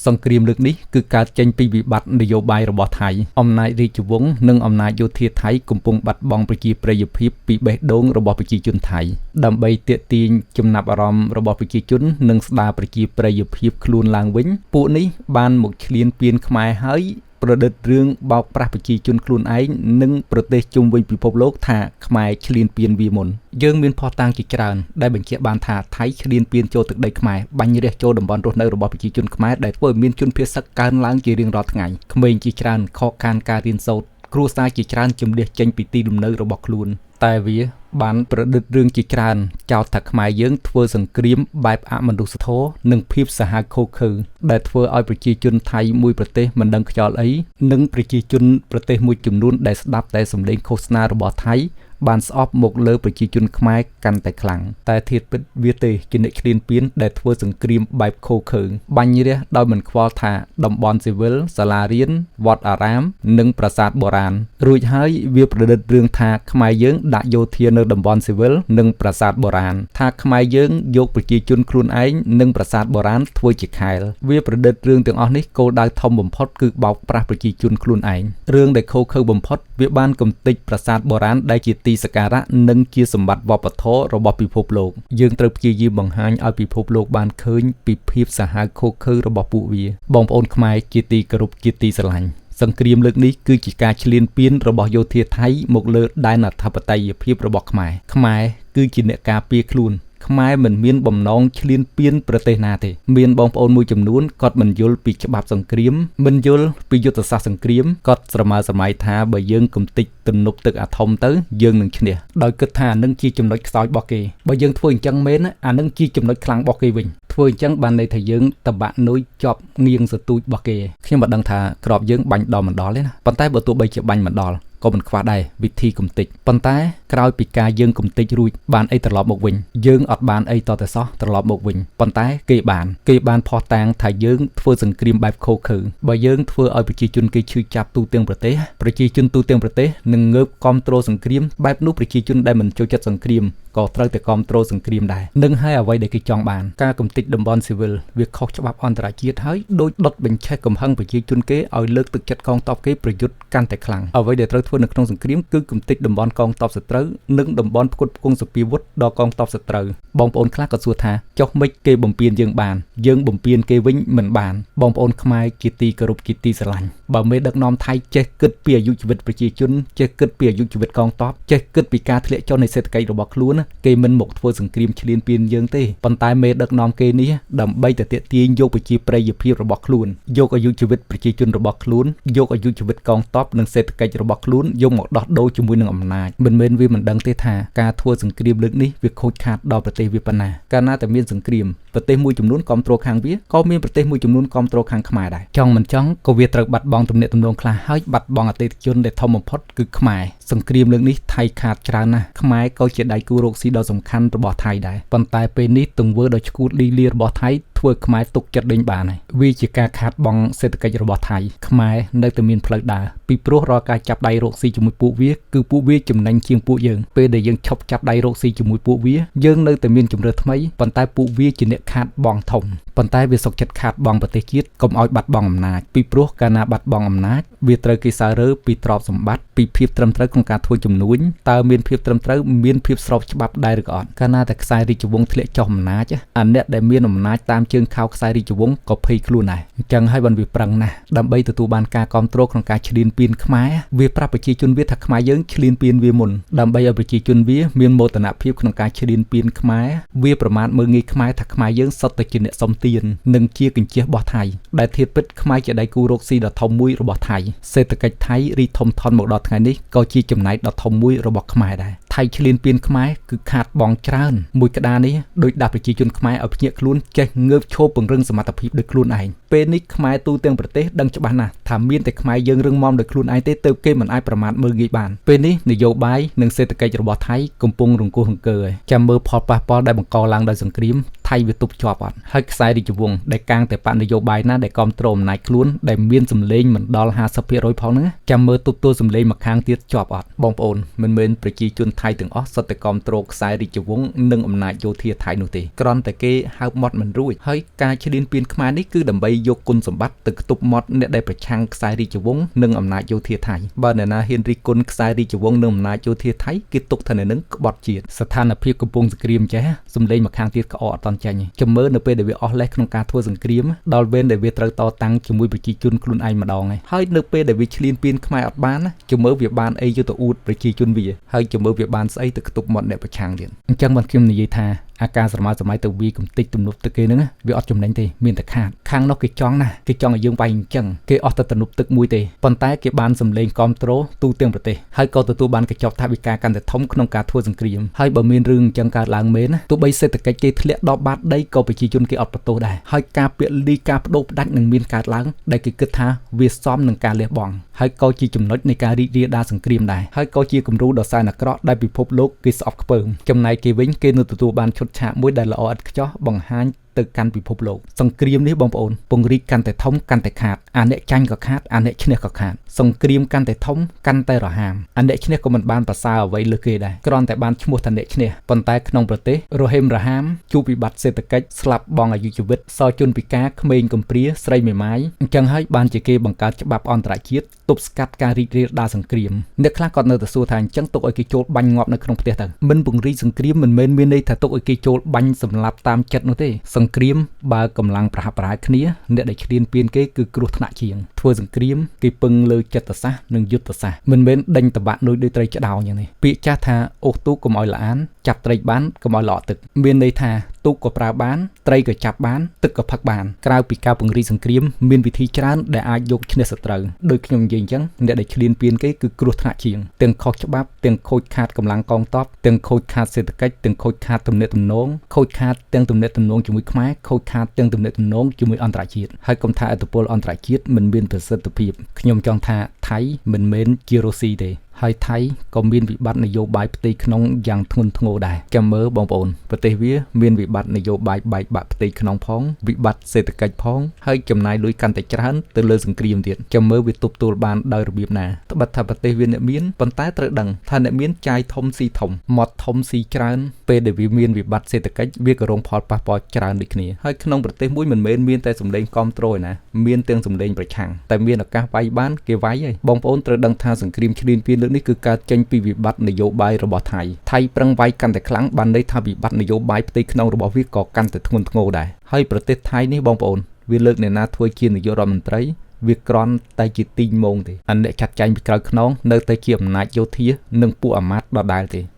សង្គ្រាមលើកនេះគឺកើតចេញពីវិបត្តិនយោបាយរបស់ថៃអំណាចរាជវង្សនិងអំណាចយោធាថៃកំពុងបាត់បង់ប្រជាប្រិយភាពពីបេះដូងរបស់ប្រជាជនថៃដើម្បីទាក់ទាញចំណាប់អារម្មណ៍របស់ប្រជាជននិងស្ដារប្រជាប្រិយភាពខ្លួនឡើងវិញពួកនេះបានមកឈ្លានពានខ្មែរហើយប្រឌិតរឿងបោកប្រាស់ប្រជាជនខ្លួនឯងនិងប្រទេសជុំវិញពិភពលោកថាខ្មែរឈ្លានពានវាមុនយើងមានភស្តុតាងជាច្រើនដែលបញ្ជាក់បានថាថៃឈ្លានពានចូលទឹកដីខ្មែរបាញ់រះចូលតំបន់រស់នៅរបស់ប្រជាជនខ្មែរដែលធ្វើឲ្យមានជនភៀសសឹកកើនឡើងជារៀងរាល់ថ្ងៃក្មេងជាច្រើនខកខានការរៀនសូត្រគ្រួសារជាច្រើនជម្លៀសចេញពីទីលំនៅរបស់ខ្លួនតែវាបានប្រឌិតរឿងជាច្រើនចោទថាខ្មែរយើងធ្វើសង្គ្រាមបែបអមនុស្សធម៌និងភាពសាហាវឃោឃៅដែលធ្វើឲ្យប្រជាជនថៃមួយប្រទេសមិនដឹងខ្យល់អីនិងប្រជាជនប្រទេសមួយចំនួនដែលស្ដាប់តែសម្លេងឃោសនារបស់ថៃបានស្អប់មកលើប្រជាជនខ្មែរកាន់តែខ្លាំងតែធៀបពិតវាទេជាអ្នកឈ្លានពានដែលធ្វើសង្គ្រាមបែបឃោឃៅបាញ់រះដោយមិនខ្វល់ថាតំបន់ស៊ីវិលសាលារៀនវត្តអារាមនិងប្រាសាទបុរាណរួចហើយវាប្រឌិតរឿងថាខ្មែរយើងដាក់យោធានៅតំបន់ស៊ីវិលនិងប្រាសាទបុរាណថាខ្មែរយើងយកប្រជាជនខ្លួនឯងនិងប្រាសាទបុរាណធ្វើជាខែលវាប្រឌិតរឿងទាំងអស់នេះគោលដៅធំបំផុតគឺបោកប្រាស់ប្រជាជនខ្លួនឯងរឿងដែលឃោឃៅបំផុតវាបានកំទេចប្រាសាទបុរាណដែលជាទីសក្ការៈនិងជាសម្បត្តិវប្បធម៌របស់ពិភពលោកយើងត្រូវព្យាយាមបង្ហាញឲ្យពិភពលោកបានឃើញពីភាពសាហាវឃោឃៅរបស់ពួកវាបងប្អូនខ្មែរជាទីគោរពជាទីស្រឡាញ់សង្គ្រាមលើកនេះគឺជាការឈ្លានពានរបស់យោធាថៃមកលើដែនអធិបតេយ្យភាពរបស់ខ្មែរគឺជាអ្នកការពារខ្លួនខ្មែរមិនមានបំណងឈ្លានពានប្រទេសណាទេមានបងប្អូនមួយចំនួនគាត់មិនយល់ពីច្បាប់សង្គ្រាមមិនយល់ពីយុទ្ធសាស្ត្រសង្គ្រាមគាត់ស្រមើស្រមៃថាបើយើងកំទេចទំនប់ទឹកអាថុំទៅយើងនឹងឈ្នះដោយគិតថានឹងជាចំណុចខ្សោយរបស់គេបើយើងធ្វើអញ្ចឹងមែនអានឹងជាចំណុចខ្លាំងរបស់គេវិញធ្វើអញ្ចឹងបានន័យថាយើងតបាក់នុយជាប់ងៀងសទូចរបស់គេខ្ញុំមិនដឹងថាក្របយើងបាញ់ដល់មិនដល់ទេណាប៉ុន្តែបើទោះបីជាបាញ់មិនដល់ក៏មិនខ្វះដែរវិធីកំទេចប៉ុន្តែក្រោយពីការយើងកំទេចរួចបានអីត្រឡប់មកវិញយើងអត់បានអីតតែសោះត្រឡប់មកវិញប៉ុន្តែគេបានផោះតាំងថាយើងធ្វើសង្គ្រាមបែបឃោឃៅបើយើងធ្វើឲ្យប្រជាជនគេឈឺចាប់ទូទាំងប្រទេសប្រជាជនទូទាំងប្រទេសនឹងងើបគាំទ្រសង្គ្រាមបែបនោះប្រជាជនដែលមិនចូលចិត្តសង្គ្រាមក៏ត្រូវតែគាំទ្រសង្គ្រាមដែរនឹងហើយអ្វីដែលគេចង់បានការកំទេចតំបន់ស៊ីវិលវាខុសច្បាប់អន្តរជាតិហើយដូចដុតបញ្ឆេះកំហឹងប្រជាជនគេឲ្យលើកទឹកចិត្តកងទ័ពគេប្រយុទ្ធកាន់តែខ្លាំងអ្វីដែលត្រូវធ្វើនៅក្នុងសង្គ្រាមគឺកំទេចតំបន់កងទ័ពសត្រូវនិងតំបន់ផ្គត់ផ្គង់សព្វាវុធដល់កងទ័ពសត្រូវបងប្អូនខ្លះក៏សួរថាចុះមិនគេបំពេញយើងបានយើងបំពេញគេវិញមិនបានបងប្អូនខ្មែរជាទីគោរពជាទីស្រឡាញ់បើមេដឹកនាំថៃចេះគិតពីអាយុជីវិតប្រជាជនចេះគិតពីអាយុជីវិតកងទ័ពចេះគិតពីការធ្លាក់ចុះនៃសេដ្ឋកិច្ចរបស់ខ្លួនគេមិនមកធ្វើសង្គ្រាមឈ្លានពានយើងទេប៉ុន្តែមេដឹកនាំគេនេះដើម្បីតែទាក់ទាញយកប្រជាប្រិយភាពរបស់ខ្លួនយកអាយុជីវិតប្រជាជនរបស់ខ្លួនយកអាយុជីវិតកងទ័ពនិងសេដ្ឋកិច្ចរបស់ខ្លួនយកមកដោះដូរជាមួយនឹងអំណាចមិនមែនវាមិនដឹងទេថាការធ្វើសង្គ្រាមលើកនេះវាខូចខាតដល់ប្រទេសវាប៉ុណ្ណាកាលណាតែមានសង្គ្រាមប្រទេសមួយចំនួនគាំទ្រខាងវាក៏មានប្រទេសមួយចំនួនគាំទ្រខាងខ្មែរដែរចង់មិនចង់ក៏វាត្រូវបាត់បង់ទំនាក់ទំនងខ្លះហើយបាត់បង់អតិថិជនដែលធំបំផុតគឺខ្មែរសង្គ្រាមលើកនេះថៃខាតច្រើនណាស់ខ្មែរក៏ជាដៃគូរកស៊ីដ៏សំខាន់របស់ថៃដែរប៉ុន្តែពេលនេះទង្វើដ៏ឆ្កួតលីលារបស់ថៃធ្វើខ្មែរទុកចិត្តដេញបានហើយវាជាការខាតបង់សេដ្ឋកិច្ចរបស់ថៃខ្មែរនៅតែមានផ្លូវដើរពីព្រោះរាល់ការចាប់ដៃរកស៊ីជាមួយពួកវាគឺពួកវាចំណេញជាងពួកយើងពេលដែលយើងឈប់ចាប់ដៃរកស៊ីជាមួយពួកវាយើងនៅតែមានជម្រើសថ្មីប៉ុន្តែពួកវាជាអ្នកខាតបង់ធំប៉ុន្តែវាសុខចិត្តខាតបង់ប្រទេសជាតិកុំឲ្យបាត់បង់អំណាចពីព្រោះកាលណាបាត់បង់អំណាចវាត្រូវគេសើរើពីទ្រព្យសម្បត្តិពីភាពត្រឹមត្រូវក្នុងការធ្វើជំនួញតើមានភាពត្រឹមត្រូវមានភាពស្របច្បាប់ដែរឬក៏អត់កាលណាតែខ្សែរាជវង្សធ្លាក់ចុះអំណាចអាអ្នកដែលមានអំណាចតាមជើងខោខ្សែរាជវង្សក៏ភ័យខ្លួនដែរអញ្ចឹងហើយបានវាប្រឹងណាស់ដើម្បីទទួលបានការគាំទ្រក្នុងការឈ្លានពានខ្មែរវាប្រាប់ប្រជាជនវាថាខ្មែរយើងឈ្លានពានវាមុនដើម្បីឲ្យប្រជាជនវាមានមោទនភាពក្នុងការឈ្លានពានខ្មែរវាប្រមាថមើលងាយខ្មែរថាខ្មែរយើងសុទ្ធតែជាអ្នកសុំទាននិងជាកញ្ជះរបស់ថៃដែលធៀបពិតខ្មែរជាដៃគូរកស៊ីដ៏ធំមួយរបស់ថៃសេដ្ឋកិច្ចថៃរីកធំធាត់មកដល់ថ្ងៃនេះក៏ជាចំណែកដ៏ធំមួយរបស់ខ្មែរដែរថៃឈ្លានពានខ្មែរគឺខាតបង់ច្រើនមួយក្តារនេះដោយដាក់ប្រជាជនខ្មែរឲ្យភ្ញាក់ខ្លួនចេះងើបឈរពង្រឹងសមត្ថភាពដោយខ្លួនឯងពេលនេះខ្មែរទូទាំងប្រទេសដឹងច្បាស់ណាស់ថាមានតែខ្មែរយើងរឹងមាំដោយខ្លួនឯងទេទើបគេមិនអាចប្រមាថមើលងាយបានពេលនេះនយោបាយនិងសេដ្ឋកិច្ចរបស់ថៃកំពុងរង្គោះរង្គើហើយចាំមើលផលប៉ះពាល់ដែលបង្កឡើងដោយសង្គ្រាមថ ថៃវាទប់ជាប់អត់ហើយខ្សែរាជវង្សដែលកាងតែបកនយោបាយណាដែលគ្រប់គ្រងអំណាចខ្លួនដែលមានសម្លេងមិនដល់ 50% ផងហ្នឹងចាំមើលទប់ទល់សម្លេងមកខាងទៀតជាប់អត់បងប្អូនមិនមែនប្រជាជនថៃទាំងអស់សុទ្ធតែគ្រប់គ្រងខ្សែរាជវង្សនិងអំណាចយោធាថៃនោះទេគ្រាន់តែគេហៅមាត់មិនរួចហើយការឈ្លានពានខ្មែរនេះគឺដើម្បីយកគុណសម្បត្តិទៅខ្ទប់មាត់អ្នកដែលប្រឆាំងខ្សែរាជវង្សនិងអំណាចយោធាថៃបើអ្នកណាហ៊ានរិះគន់ខ្សែរាជវង្សនិងអំណាចយោធាថៃគេទុកថានឹងក្បត់ជាតិស្ថានភាពកំពុងសង្គ្រាមចេះសម្លេងមកខាងទៀតក្អកអត់តន់ចាញ់ចាំមើលនៅពេលដែលវាអស់លេសក្នុងការធ្វើសង្គ្រាមដល់វេនដែលវាត្រូវតតាំងជាមួយប្រជាជនខ្លួនឯងម្ដងហើយនៅពេលដែលវាឈ្លានពានខ្មែរអត់បានចាំមើលវាបានអីយកទៅអួតប្រជាជនវាហើយចាំមើលវាបានស្អីទៅខ្ទប់មាត់អ្នកប្រឆាំងទៀតអញ្ចឹងបានខ្ញុំនិយាយថាអាការស្រមើសម័យទៅវាកំតិចទំនប់ទឹកគេហ្នឹងវាអត់ចំណេញទេមានតែខាតខាងនោះគេចង់ណាគេចង់ឲ្យយើងវាយអញ្ចឹងគេអស់តែទំនប់ទឹកមួយទេប៉ុន្តែគេបានសម្លេងគ្រប់គ្រងទូទាំងប្រទេសហើយក៏ទទួលបានកញ្ចប់ថវិកាកាន់តែធំក្នុងការធ្វើសង្គ្រាមហើយបើមានរឿងអញ្ចឹងកើតឡើងមែនណាទោះបីសេដ្ឋកិច្ចគេធ្លាក់ដល់បាតដីក៏ប្រជាជនគេអត់បន្ទោសដែរហើយការពាក់លីការបដូរផ្ដាច់នឹងមានកើតឡើងដែលគេគិតថាវាសមនឹងការលះបង់ហើយក៏ជាចំណុចនៃការរីករាលដាលសង្គ្រាមដែរហើយក៏ជាគំរូដ៏សែនអាក្រក់ដែលពិភពលោកគេស្អប់ខ្ពើមចំណែកគេវិញគេនឹងទទួលបានឈុតឆាកមួយដែលល្អឥតខ្ចោះបង្ហាញទៅកាន់ពិភពលោកសង្គ្រាមនេះបងប្អូនពង្រីកកាន់តែធំកាន់តែខាតអាអ្នកចាញ់ក៏ខាតអាអ្នកឈ្នះក៏ខាតសង្គ្រាមកាន់តែធំកាន់តែរហាមអាអ្នកឈ្នះក៏មិនបានប្រសើរអ្វីលើគេដែរគ្រាន់តែបានឈ្មោះថាអ្នកឈ្នះប៉ុន្តែក្នុងប្រទេសរហេមរហាមជួបវិបត្តិសេដ្ឋកិច្ចស្លាប់បង់អាយុជីវិតសល់ជនពិការក្មេងកំព្រាស្រីមេម៉ាយអញ្ចឹងហើយបានជាគេបង្កើតច្បាប់អន្តរជាតិទប់ស្កាត់ការរីករាលដាលសង្គ្រាមអ្នកខ្លះក៏នៅតែសួរថាអញ្ចឹងទុកឲ្យគេចូលបាញ់ងាប់នៅក្នុងផ្ទះទៅមិនពង្រីកសង្គ្រាមមិនមែនមានន័យថាទុកឲ្យគេចូលបាញ់សម្លាប់តាមចិត្តនោះទេសង្គ្រាមបើកម្លាំងប្រហាក់ប្រហែលគ្នាអ្នកដែលឈ្លានពានគេគឺគ្រោះថ្នាក់ជាងធ្វើសង្គ្រាមគេពឹងលើចិត្តសាស្ត្រនិងយុទ្ធសាស្ត្រមិនមែនដេញតបាក់ដូចត្រីឆ្ដោយ៉ាងនេះពាក្យចាស់ថាអូសទូកកុំឲ្យល្អានចាប់ត្រីបានកុំឲ្យល្អទឹកមានន័យថាទូកក៏ប្រើបានត្រីក៏ចាប់បានទឹកក៏ផឹកបានក្រៅពីការពង្រីកសង្គ្រាមមានវិធីច្រើនដែលអាចយកឈ្នះសត្រូវដោយខ្ញុំនិយាយអញ្ចឹងអ្នកដែលឈ្លានពានគេគឺគ្រោះថ្នាក់ជាងទាំងខុសច្បាប់ទាំងខូចខាតកម្លាំងកងទ័ពទាំងខូចខាតសេដ្ឋកិច្ចទាំងខូចខាតទំនាក់ទំនងខូចខាតទាំងទំនាក់ទំនងជាមួយខ្មែរខូចខាតទាំងទំនាក់ទំនងជាមួយអន្តរជាតិហើយកុំថាឥទ្ធិពលអន្តរជាតិមិនមានប្រសិទ្ធភាពខ្ញុំចង់ថាថៃមិនមែនជារុស្ស៊ីទេហើយថៃក៏មានវិបត្តិនយោបាយផ្ទៃក្នុងយ៉ាងធ្ងន់ធ្ងរដែរចាំមើលបងប្អូនប្រទេសវាមានវិបត្តិនយោបាយបែកបាក់ផ្ទៃក្នុងផងវិបត្តិសេដ្ឋកិច្ចផងហើយចំណាយលុយកាន់តែច្រើនទៅលើសង្គ្រាមទៀតចាំមើលវាទប់ទល់បានដោយរបៀបណាត្បិតថាប្រទេសវាអ្នកមានប៉ុន្តែត្រូវដឹងថាអ្នកមានចាយធំស៊ីធំមាត់ធំស៊ីច្រើនពេលដែលវាមានវិបត្តិសេដ្ឋកិច្ចវាក៏រងផលប៉ះពាល់ច្រើនដូចគ្នាហើយក្នុងប្រទេសមួយមិនមែនមានតែសម្លេងគ្រប់គ្រងឯណាមានទាំងសម្លេងប្រឆាំងតែមានឱកាសវាយបានគេវាយហើយបងប្អូនត្រូវដឹងថាសង្គ្រាមឈ្លានពានលើកនេះគឺកើតចេញពីវិបត្តិនយោបាយរបស់ថៃប្រឹងវាយកាន់តែខ្លាំងបានន័យថាវិបត្តិនយោបាយផ្ទៃក្នុងរបស់វាក៏កាន់តែធ្ងន់ធ្ងរដែរហើយប្រទេសថៃនេះបងប្អូនវាលើកអ្នកណាធ្វើជានាយករដ្ឋមន្ត្រីវាក្រន់តែជាទីងមងទេអាអ្នកចាត់ចែងពីក្រៅខ្នងនៅតែជាអំណាចយោធានិងពួកអាមាត្យដដែលទេ